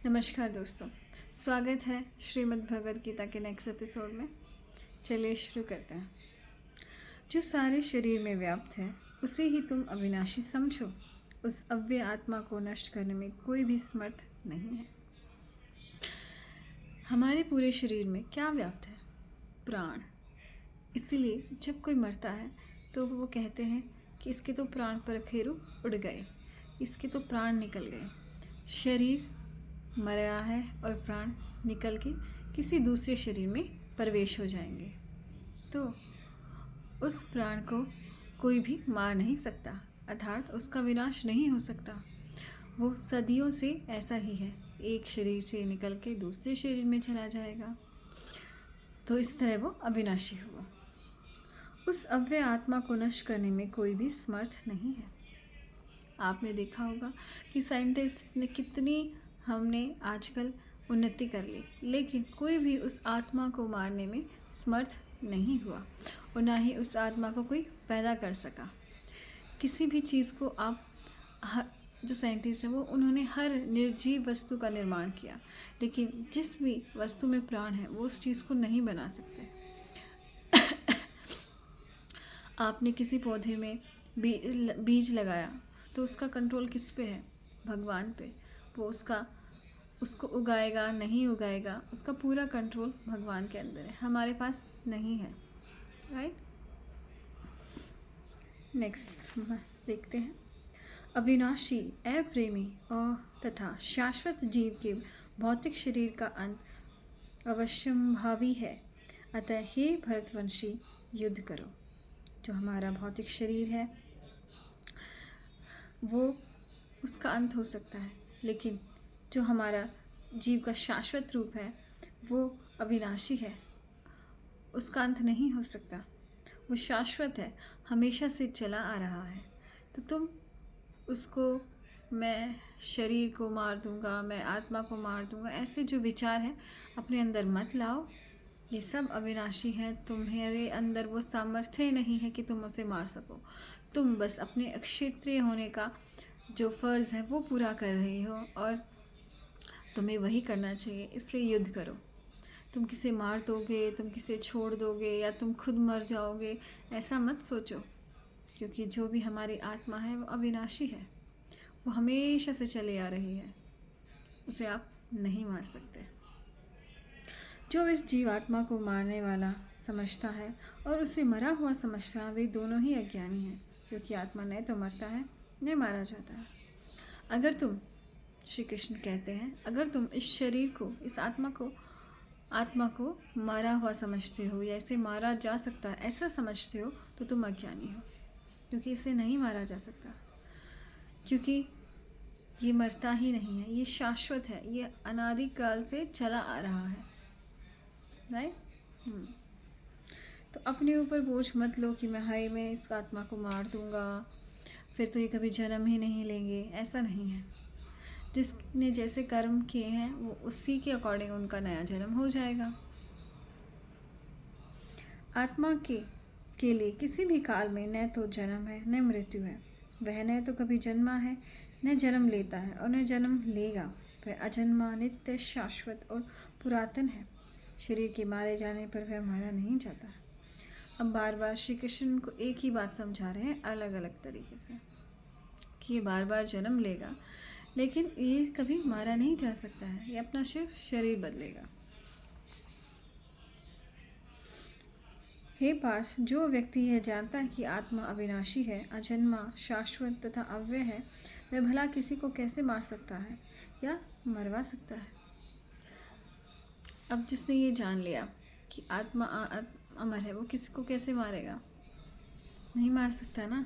नमस्कार दोस्तों, स्वागत है श्रीमद् भगवद गीता के नेक्स्ट एपिसोड में। चलिए शुरू करते हैं। जो सारे शरीर में व्याप्त है उसे ही तुम अविनाशी समझो। उस अव्यय आत्मा को नष्ट करने में कोई भी समर्थ नहीं है। हमारे पूरे शरीर में क्या व्याप्त है? प्राण। इसीलिए जब कोई मरता है तो वो कहते हैं कि इसके तो प्राण पखेरु उड़ गए, इसके तो प्राण निकल गए। शरीर मरा है और प्राण निकल के किसी दूसरे शरीर में प्रवेश हो जाएंगे, तो उस प्राण को कोई भी मार नहीं सकता, अर्थात उसका विनाश नहीं हो सकता। वो सदियों से ऐसा ही है, एक शरीर से निकल के दूसरे शरीर में चला जाएगा। तो इस तरह वो अविनाशी हुआ। उस अव्यय आत्मा को नष्ट करने में कोई भी समर्थ नहीं है। आपने देखा होगा कि साइंटिस्ट ने कितनी हमने आजकल उन्नति कर ली, लेकिन कोई भी उस आत्मा को मारने में समर्थ नहीं हुआ और ना ही उस आत्मा को कोई पैदा कर सका। किसी भी चीज़ को आप जो साइंटिस्ट है वो उन्होंने हर निर्जीव वस्तु का निर्माण किया, लेकिन जिस भी वस्तु में प्राण है वो उस चीज़ को नहीं बना सकते। आपने किसी पौधे में बीज लगाया तो उसका कंट्रोल किस पे है? भगवान पे। वो उसको उगाएगा नहीं उगाएगा, उसका पूरा कंट्रोल भगवान के अंदर है, हमारे पास नहीं है। राइट। नेक्स्ट देखते हैं। अविनाशी, अप्रेमी और तथा शाश्वत जीव के भौतिक शरीर का अंत अवश्यंभावी है। अतः हे भरतवंशी, युद्ध करो। जो हमारा भौतिक शरीर है वो उसका अंत हो सकता है, लेकिन जो हमारा जीव का शाश्वत रूप है वो अविनाशी है, उसका अंत नहीं हो सकता। वो शाश्वत है, हमेशा से चला आ रहा है। तो तुम उसको मैं शरीर को मार दूंगा, मैं आत्मा को मार दूंगा, ऐसे जो विचार हैं अपने अंदर मत लाओ। ये सब अविनाशी है, तुम्हारे अंदर वो सामर्थ्य नहीं है कि तुम उसे मार सको। तुम बस अपने अक्षेत्रीय होने का जो फ़र्ज़ है वो पूरा कर रही हो और तुम्हें वही करना चाहिए, इसलिए युद्ध करो। तुम किसे मार दोगे, तुम किसे छोड़ दोगे या तुम खुद मर जाओगे, ऐसा मत सोचो, क्योंकि जो भी हमारी आत्मा है वो अविनाशी है, वो हमेशा से चले आ रही है, उसे आप नहीं मार सकते। जो इस जीवात्मा को मारने वाला समझता है और उसे मरा हुआ समझता है, वे दोनों ही अज्ञानी हैं, क्योंकि आत्मा न तो मरता है न मारा जाता है। अगर तुम, श्री कृष्ण कहते हैं, अगर तुम इस शरीर को, इस आत्मा को मारा हुआ समझते हो या इसे मारा जा सकता है ऐसा समझते हो, तो तुम अज्ञानी हो, क्योंकि इसे नहीं मारा जा सकता, क्योंकि ये मरता ही नहीं है, ये शाश्वत है, ये अनादिकाल से चला आ रहा है। राइट। तो अपने ऊपर बोझ मत लो कि मैं इस आत्मा को मार दूंगा, फिर तो ये कभी जन्म ही नहीं लेंगे। ऐसा नहीं है। जिसने जैसे कर्म किए हैं वो उसी के अकॉर्डिंग उनका नया जन्म हो जाएगा। आत्मा के लिए किसी भी काल में न तो जन्म है न मृत्यु है। वह न तो कभी जन्मा है न जन्म लेता है और न जन्म लेगा। वह अजन्मा, नित्य, शाश्वत और पुरातन है। शरीर के मारे जाने पर वह मारा नहीं जाता। अब बार बार श्री कृष्ण को एक ही बात समझा रहे हैं अलग अलग तरीके से, कि ये बार बार जन्म लेगा, लेकिन ये कभी मारा नहीं जा सकता है, ये अपना सिर्फ शरीर बदलेगा। हे पार्थ, जो व्यक्ति यह जानता है कि आत्मा अविनाशी है, अजन्मा, शाश्वत तथा अव्यय है, वह भला किसी को कैसे मार सकता है या मरवा सकता है? अब जिसने ये जान लिया कि आत्मा अमर है, वो किसी को कैसे मारेगा? नहीं मार सकता ना,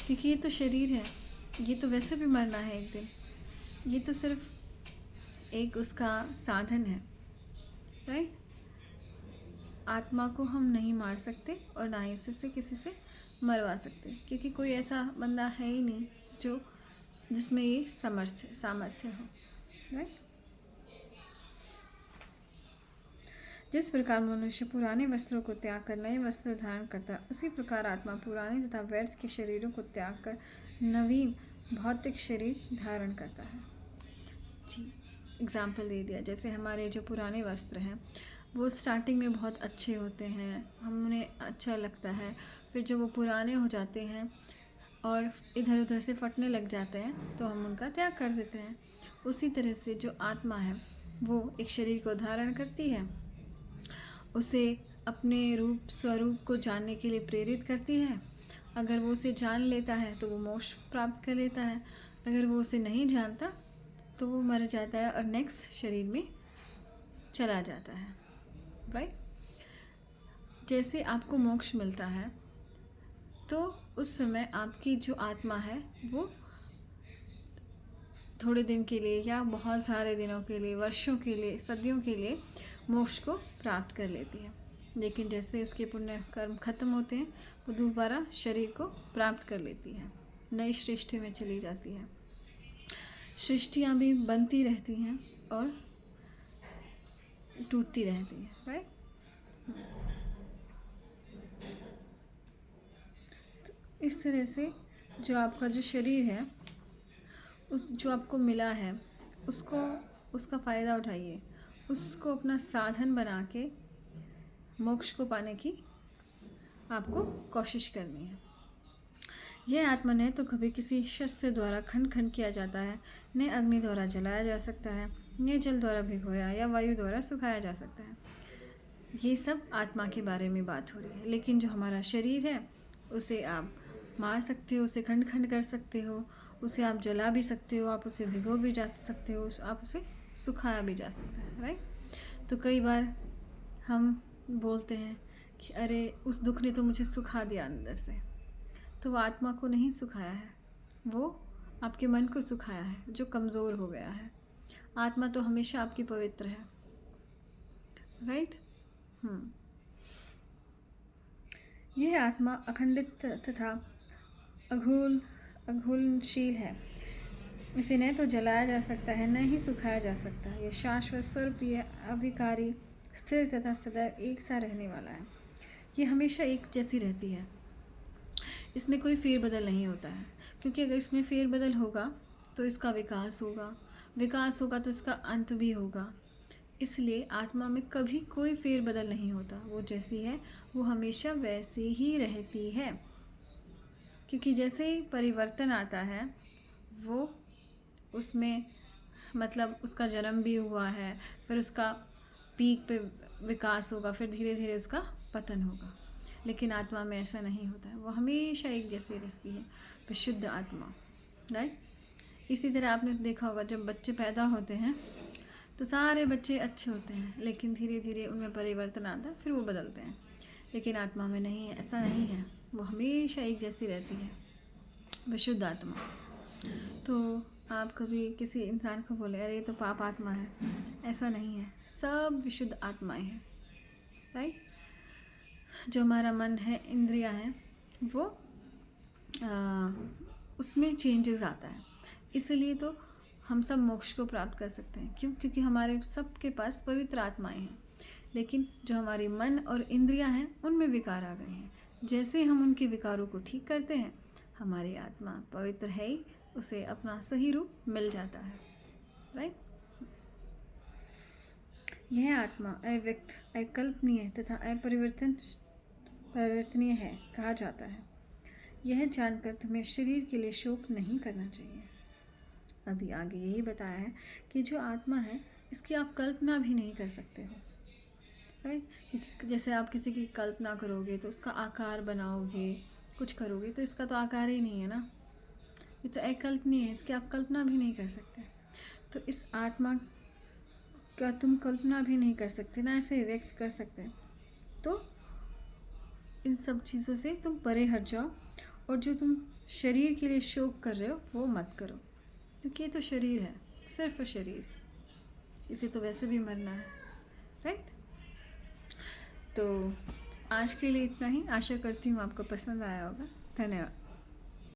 क्योंकि ये तो शरीर है, ये तो वैसे भी मरना है एक दिन। ये तो सिर्फ एक उसका साधन है। राइट। आत्मा को हम नहीं मार सकते और ना ही इससे किसी से मरवा सकते, क्योंकि कोई ऐसा बंदा है ही नहीं जो जिसमें ये सामर्थ्य हो। राइट। जिस प्रकार मनुष्य पुराने वस्त्रों को त्याग कर नए वस्त्र धारण करता है, उसी प्रकार आत्मा पुराने तथा व्यर्थ के शरीरों को त्याग कर नवीन भौतिक शरीर धारण करता है। जी। एग्ज़ाम्पल दे दिया। जैसे हमारे जो पुराने वस्त्र हैं वो स्टार्टिंग में बहुत अच्छे होते हैं, हमें अच्छा लगता है, फिर जब वो पुराने हो जाते हैं और इधर उधर से फटने लग जाते हैं तो हम उनका त्याग कर देते हैं। उसी तरह से जो आत्मा है वो एक शरीर को धारण करती है, उसे अपने रूप स्वरूप को जानने के लिए प्रेरित करती है। अगर वो उसे जान लेता है तो वो मोक्ष प्राप्त कर लेता है, अगर वो उसे नहीं जानता तो वो मर जाता है और नेक्स्ट शरीर में चला जाता है, राइट। जैसे आपको मोक्ष मिलता है तो उस समय आपकी जो आत्मा है वो थोड़े दिन के लिए या बहुत सारे दिनों के लिए, वर्षों के लिए, सदियों के लिए मोक्ष को प्राप्त कर लेती है। लेकिन जैसे उसके पुण्य कर्म खत्म होते हैं वो दोबारा शरीर को प्राप्त कर लेती है, नई सृष्टि में चली जाती है। सृष्टियाँ भी बनती रहती हैं और टूटती रहती हैं, राइट। तो इस तरह से जो आपका जो शरीर है, उस जो आपको मिला है उसको, उसका फ़ायदा उठाइए, उसको अपना साधन बना के मोक्ष को पाने की आपको कोशिश करनी है। यह आत्मा न तो कभी किसी शस्त्र द्वारा खंड खंड किया जाता है, न अग्नि द्वारा जलाया जा सकता है, न जल द्वारा भिगोया या वायु द्वारा सुखाया जा सकता है। ये सब आत्मा के बारे में बात हो रही है। लेकिन जो हमारा शरीर है उसे आप मार सकते हो, उसे खंड खंड कर सकते हो, उसे आप जला भी सकते हो, आप उसे भिगो भी जा सकते हो, आप उसे सुखाया भी जा सकता है, राइट। तो कई बार हम बोलते हैं कि अरे उस दुख ने तो मुझे सुखा दिया अंदर से, तो वो आत्मा को नहीं सुखाया है, वो आपके मन को सुखाया है जो कमज़ोर हो गया है। आत्मा तो हमेशा आपकी पवित्र है, राइट। यह आत्मा अखंडित तथा अघुलनशील है। इसे न तो जलाया जा सकता है, न ही सुखाया जा सकता है। यह शाश्वत स्वरूप, यह अविकारी, स्थिर तथा सदैव एक सा रहने वाला है। यह हमेशा एक जैसी रहती है, इसमें कोई फेरबदल नहीं होता है, क्योंकि अगर इसमें फेरबदल होगा तो इसका विकास होगा तो इसका अंत भी होगा। इसलिए आत्मा में कभी कोई फेरबदल नहीं होता, वो जैसी है वो हमेशा वैसी ही रहती है। क्योंकि जैसे ही परिवर्तन आता है वो उसमें मतलब उसका जन्म भी हुआ है, फिर उसका पीक पे विकास होगा, फिर धीरे धीरे उसका पतन होगा। लेकिन आत्मा में ऐसा नहीं होता है, वो हमेशा एक जैसी रहती है, विशुद्ध आत्मा, राइट। इसी तरह आपने देखा होगा जब बच्चे पैदा होते हैं तो सारे बच्चे अच्छे होते हैं, लेकिन धीरे धीरे उनमें परिवर्तन आता है, फिर वो बदलते हैं। लेकिन आत्मा में नहीं है, ऐसा नहीं है, वो हमेशा एक जैसी रहती है, विशुद्ध आत्मा। तो आप कभी किसी इंसान को बोले अरे ये तो पाप आत्मा है, ऐसा नहीं है, सब विशुद्ध आत्माएं हैं, राइट। जो हमारा मन है, इंद्रियां हैं, वो उसमें चेंजेस आता है, इसलिए तो हम सब मोक्ष को प्राप्त कर सकते हैं। क्यों? क्योंकि हमारे सबके पास पवित्र आत्माएं हैं, लेकिन जो हमारी मन और इंद्रियां हैं उनमें विकार आ गए हैं। जैसे हम उनके विकारों को ठीक करते हैं, हमारी आत्मा पवित्र है ही, उसे अपना सही रूप मिल जाता है, राइट। यह आत्मा अव्यक्त, अकल्पनीय तथा परिवर्तनीय है कहा जाता है। यह जानकर तुम्हें शरीर के लिए शोक नहीं करना चाहिए। अभी आगे यही बताया है कि जो आत्मा है इसकी आप कल्पना भी नहीं कर सकते हो, राइट। जैसे आप किसी की कल्पना करोगे तो उसका आकार बनाओगे, कुछ करोगे, तो इसका तो आकार ही नहीं है ना, ये तो अकल्पनीय है, इसकी आप कल्पना भी नहीं कर सकते। तो इस आत्मा का तुम कल्पना भी नहीं कर सकते, ना ऐसे व्यक्त कर सकते। तो इन सब चीज़ों से तुम परे हट जाओ, और जो तुम शरीर के लिए शोक कर रहे हो वो मत करो, क्योंकि ये तो शरीर है, सिर्फ शरीर, इसे तो वैसे भी मरना है, राइट। तो आज के लिए इतना ही, आशा करती हूँ आपको पसंद आया होगा। धन्यवाद।